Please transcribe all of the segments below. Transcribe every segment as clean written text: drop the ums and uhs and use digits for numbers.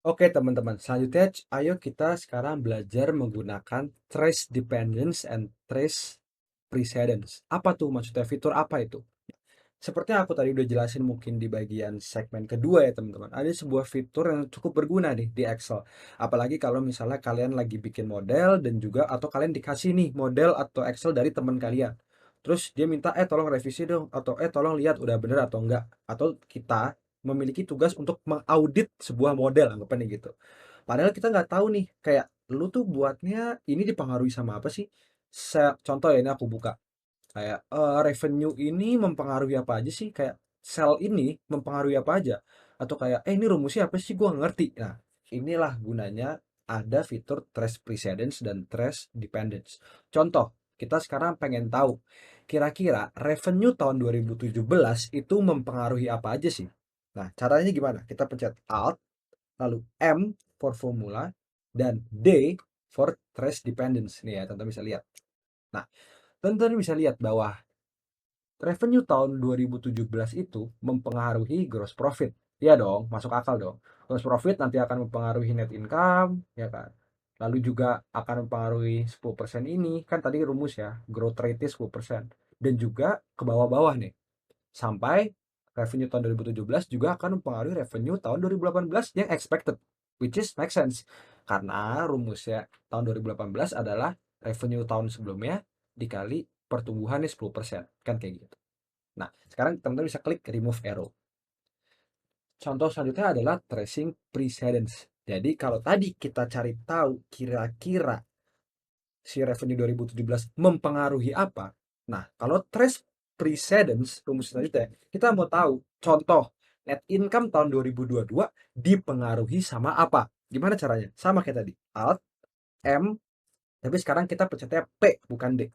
Oke teman-teman, selanjutnya ayo kita sekarang belajar menggunakan trace dependence and trace precedence. Apa tuh maksudnya? Fitur apa itu? Seperti yang aku tadi udah jelasin mungkin di bagian segmen kedua ya teman-teman. Ada sebuah fitur yang cukup berguna nih di Excel. Apalagi kalau misalnya kalian lagi bikin model dan juga atau kalian dikasih nih model atau Excel dari teman kalian. Terus dia minta tolong revisi dong atau tolong lihat udah bener atau enggak. Atau kita memiliki tugas untuk mengaudit sebuah model anggapannya gitu. Padahal kita nggak tahu nih kayak lu tuh buatnya ini dipengaruhi sama apa sih? Contoh ya ini aku buka. Kayak, revenue ini mempengaruhi apa aja sih? Kayak sel ini mempengaruhi apa aja? Atau kayak, ini rumusnya apa sih? Gua nggak ngerti. Nah, inilah gunanya ada fitur trace precedence dan trace dependence. Contoh, kita sekarang pengen tahu, kira-kira revenue tahun 2017 itu mempengaruhi apa aja sih? Nah, caranya gimana? Kita pencet Alt, lalu M for formula, dan D for trace dependence. Nih ya, teman-teman bisa lihat. Nah, teman-teman bisa lihat bahwa revenue tahun 2017 itu mempengaruhi gross profit. Iya dong, masuk akal dong. Gross profit nanti akan mempengaruhi net income, ya kan? Lalu juga akan mempengaruhi 10% ini, kan tadi rumus ya, growth rate-nya 10%. Dan juga ke bawah-bawah nih, sampai revenue tahun 2017 juga akan mempengaruhi revenue tahun 2018 yang expected, which is make sense. Karena rumusnya tahun 2018 adalah revenue tahun sebelumnya dikali pertumbuhannya 10%, kan kayak gitu. Nah, sekarang teman-teman bisa klik remove arrow. Contoh selanjutnya adalah tracing precedence. Jadi kalau tadi kita cari tahu kira-kira si revenue 2017 mempengaruhi apa. Nah, kalau trace precedence, rumus selanjutnya, kita mau tahu contoh net income tahun 2022 dipengaruhi sama apa. Gimana caranya? Sama kayak tadi. Alt, M, tapi sekarang kita pencetnya P, bukan D.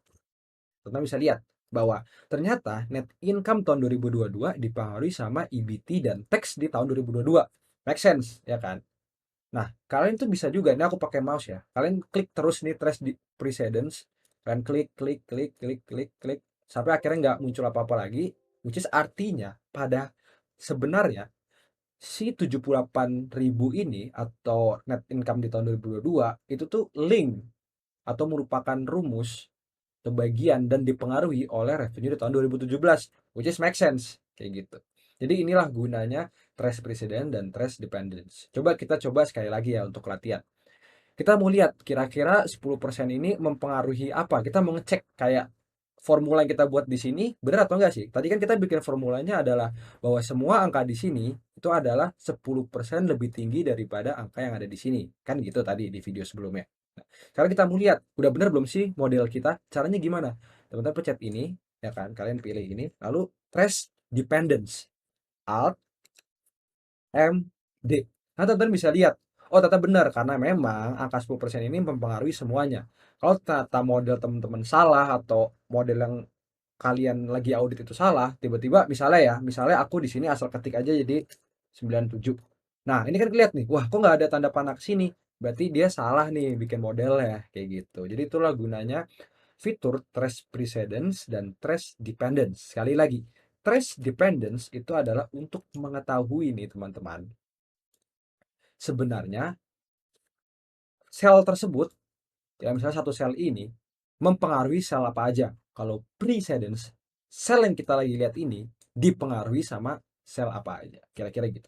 Kita bisa lihat bahwa ternyata net income tahun 2022 dipengaruhi sama EBT dan tax di tahun 2022. Make sense, ya kan? Nah, kalian tuh bisa juga, ini aku pakai mouse ya. Kalian klik terus nih trace di precedence. Kalian klik, klik, klik, klik, klik, klik. Sampai akhirnya nggak muncul apa-apa lagi. Which is artinya pada sebenarnya si 78.000 ini atau net income di tahun 2022 itu tuh link atau merupakan rumus kebagian dan dipengaruhi oleh revenue di tahun 2017, which is make sense kayak gitu. Jadi inilah gunanya trace precedent dan trace dependence. Coba sekali lagi ya untuk latihan. Kita mau lihat kira-kira 10% ini mempengaruhi apa. Kita mau ngecek kayak formula yang kita buat di sini benar atau enggak sih? Tadi kan kita bikin formulanya adalah bahwa semua angka di sini itu adalah 10% lebih tinggi daripada angka yang ada di sini. Kan gitu tadi di video sebelumnya. Nah, sekarang kita mau lihat, udah benar belum sih model kita? Caranya gimana? Teman-teman pencet ini, ya kan? Kalian pilih ini, lalu trace dependence. Alt M, D. Nah, teman-teman bisa lihat, oh ternyata benar karena memang angka 10% ini mempengaruhi semuanya. Kalau ternyata model teman-teman salah atau model yang kalian lagi audit itu salah, tiba-tiba misalnya aku di sini asal ketik aja jadi 97. Nah, ini kan kelihatan nih, wah kok nggak ada tanda panah ke sini? Berarti dia salah nih bikin modelnya kayak gitu. Jadi itulah gunanya fitur trace precedence dan trace dependence. Sekali lagi, trace dependence itu adalah untuk mengetahui nih teman-teman, sebenarnya sel tersebut, ya misalnya satu sel ini mempengaruhi sel apa aja. Kalau precedence, sel yang kita lagi lihat ini dipengaruhi sama sel apa aja. Kira-kira gitu.